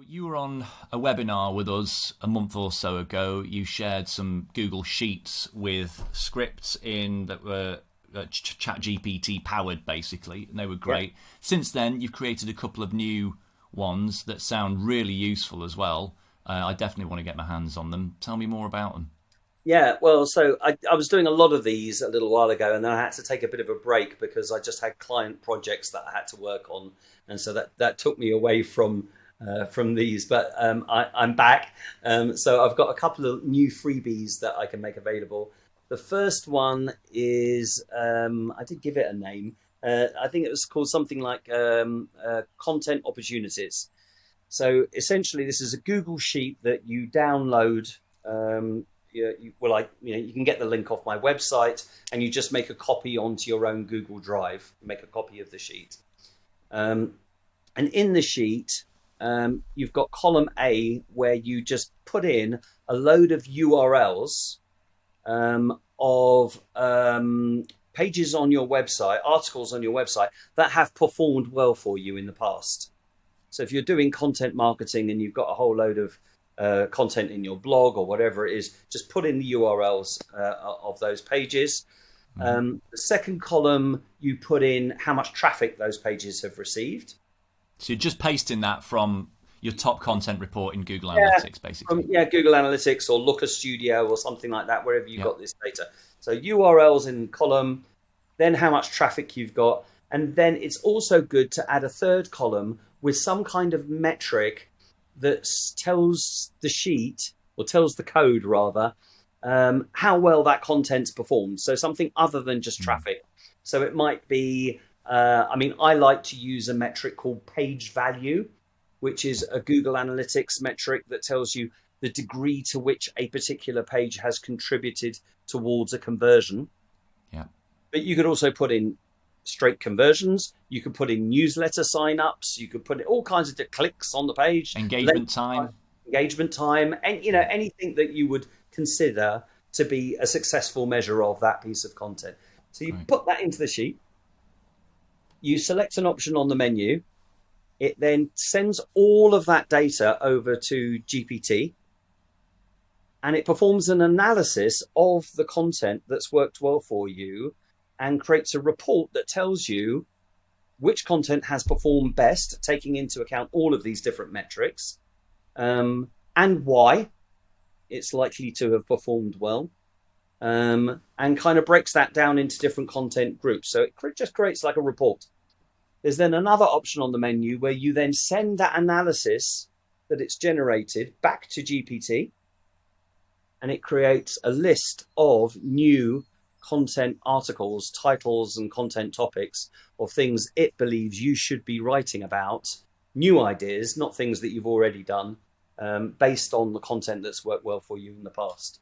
You were on a webinar with us a month or so ago. You shared some Google Sheets with scripts in that were ChatGPT powered, basically, and they were great. Yeah. Since then, you've created a couple of new ones that sound really useful as well. I definitely want to get my hands on them. Tell me more about them. Yeah, well, so I was doing a lot of these a little while ago, and then I had to take a bit of a break because I just had client projects that I had to work on, and so that took me away from these. But I'm back, so I've got a couple of new freebies that I can make available. The first one is I did give it a name. I think it was called something like content opportunities. So essentially, this is a Google Sheet that you download. You can get the link off my website, and you just make a copy onto your own Google Drive. You make a copy of the sheet, and in the sheet, you've got column A where you just put in a load of URLs of pages on your website, articles on your website that have performed well for you in the past. So if you're doing content marketing and you've got a whole load of content in your blog or whatever it is, just put in the URLs of those pages. The second column, you put in how much traffic those pages have received. So you're just pasting that from your top content report in Google Analytics, basically. Google Analytics or Looker Studio or something like that, wherever you got this data. So URLs in column, then how much traffic you've got. And then it's also good to add a third column with some kind of metric that tells the sheet, or tells the code rather, how well that content's performed. So something other than just traffic. So it might be, I like to use a metric called page value, which is a Google Analytics metric that tells you the degree to which a particular page has contributed towards a conversion. Yeah. But you could also put in straight conversions. You could put in newsletter signups. You could put in all kinds of clicks on the page, engagement time, and anything that you would consider to be a successful measure of that piece of content. So you put that into the sheet. You select an option on the menu. It then sends all of that data over to GPT, and it performs an analysis of the content that's worked well for you and creates a report that tells you which content has performed best, taking into account all of these different metrics, and why it's likely to have performed well, and kind of breaks that down into different content groups. So it just creates like a report. There's then another option on the menu where you then send that analysis that it's generated back to GPT, and it creates a list of new content articles, titles, and content topics of things it believes you should be writing about, new ideas, not things that you've already done, based on the content that's worked well for you in the past.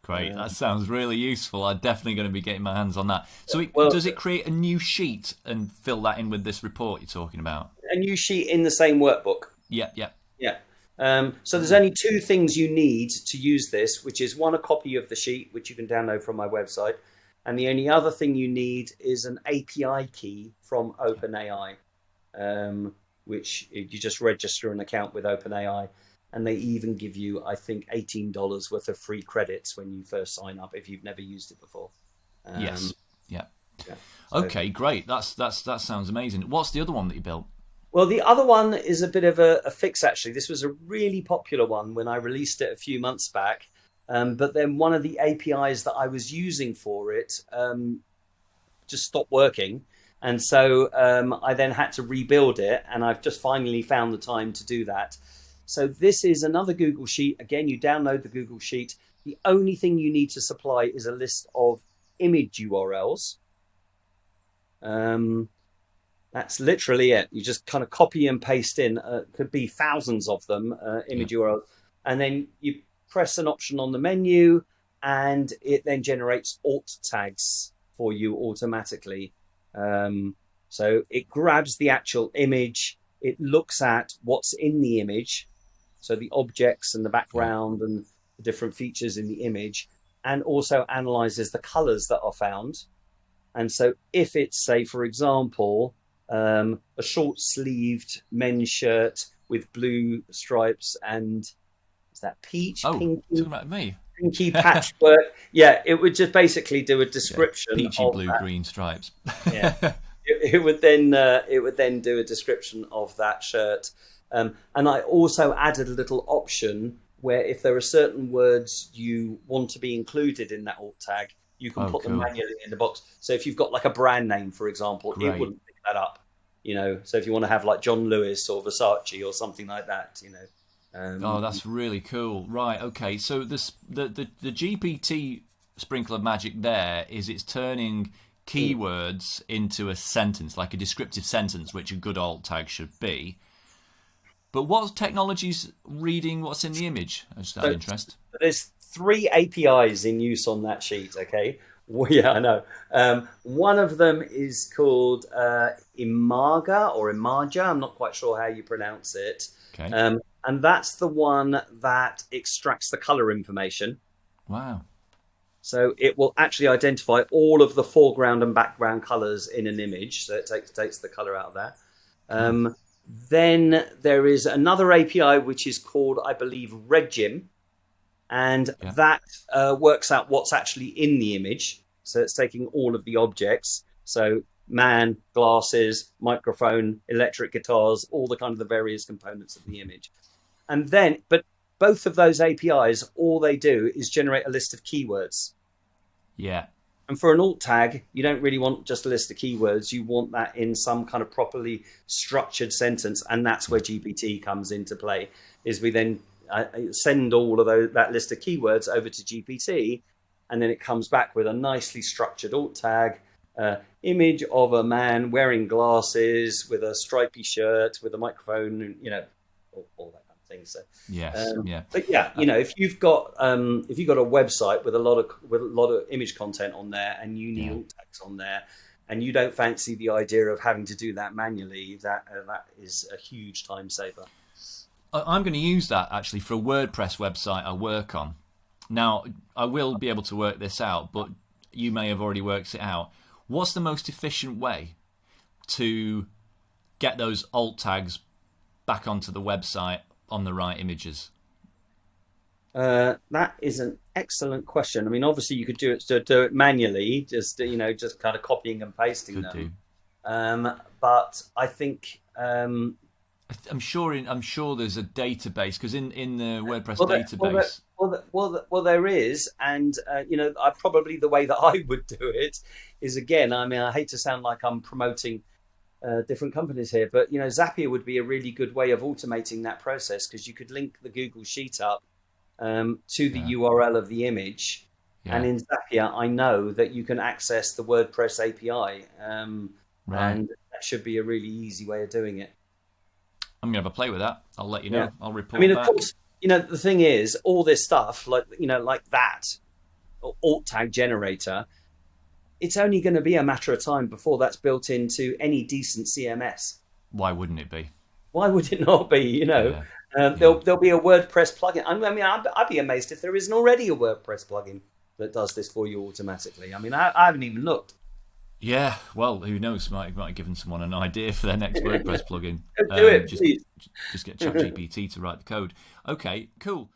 Great, that sounds really useful. I'm definitely going to be getting my hands on that. So does it create a new sheet and fill that in with this report you're talking about? A new sheet in the same workbook. Yeah. So there's only two things you need to use this, which is one, a copy of the sheet, which you can download from my website. And the only other thing you need is an API key from OpenAI, which you just register an account with OpenAI. And they even give you, I think, $18 worth of free credits when you first sign up if you've never used it before. Yes. Yeah. Okay, great. That sounds amazing. What's the other one that you built? Well, the other one is a bit of a fix, actually. This was a really popular one when I released it a few months back. But then one of the APIs that I was using for it just stopped working. And so I then had to rebuild it. And I've just finally found the time to do that. So this is another Google Sheet. Again, you download the Google Sheet. The only thing you need to supply is a list of image URLs. That's literally it. You just kind of copy and paste in, could be thousands of them, image URLs. And then you press an option on the menu, and it then generates alt tags for you automatically. So it grabs the actual image. It looks at what's in the image, so the objects and the background and the different features in the image, and also analyzes the colors that are found. And so if it's, say, for example, a short-sleeved men's shirt with blue stripes and is that peach, talking about me. pinky patchwork. Yeah, it would just basically do a description peachy of blue that. green stripes. Yeah, it would then do a description of that shirt. And I also added a little option where if there are certain words you want to be included in that alt tag, you can put them manually in the box. So if you've got like a brand name, for example, it wouldn't pick that up. So if you want to have like John Lewis or Versace or something like that, that's really cool. Right, okay. So the GPT sprinkle of magic there is it's turning keywords into a sentence, like a descriptive sentence, which a good alt tag should be. But what technology's reading what's in the image? Just out of interest. There's 3 APIs in use on that sheet, okay? Well, yeah, I know. One of them is called Imaga or Imaja. I'm not quite sure how you pronounce it. Okay. And that's the one that extracts the color information. Wow. So it will actually identify all of the foreground and background colors in an image. So it takes the color out of that. Then there is another API which is called, I believe, Regim. And that works out what's actually in the image. So it's taking all of the objects. So man, glasses, microphone, electric guitars, all the kind of the various components of the image. And then, but both of those APIs, all they do is generate a list of keywords. Yeah. And for an alt tag, you don't really want just a list of keywords. You want that in some kind of properly structured sentence. And that's where GPT comes into play, is we then send all of that list of keywords over to GPT, and then it comes back with a nicely structured alt tag, image of a man wearing glasses with a stripy shirt with a microphone, all that kind of thing. So But if you've got a website with a lot of image content on there, and you need alt tags on there, and you don't fancy the idea of having to do that manually, that is a huge time saver. I'm going to use that actually for a WordPress website I work on. Now, I will be able to work this out, but you may have already worked it out. What's the most efficient way to get those alt tags back onto the website on the right images? That is an excellent question. I mean, obviously you could do it manually, just kind of copying and pasting them. But I think I'm sure there's a database, because in the WordPress database. Well, there is, and probably the way that I would do it is, again, I mean, I hate to sound like I'm promoting different companies here, but Zapier would be a really good way of automating that process, because you could link the Google Sheet up to the URL of the image, and in Zapier, I know that you can access the WordPress API, and that should be a really easy way of doing it. I'm going to have a play with that. I'll let you know. I'll report I mean, back. Of course, the thing is, all this stuff, like that, alt tag generator, it's only going to be a matter of time before that's built into any decent CMS. Why wouldn't it be? Why would it not be? There'll be a WordPress plugin. I mean, I'd be amazed if there isn't already a WordPress plugin that does this for you automatically. I mean, I haven't even looked. Yeah, well, who knows? Might have given someone an idea for their next WordPress plugin. Do it, please. Just get ChatGPT to write the code. Okay, cool.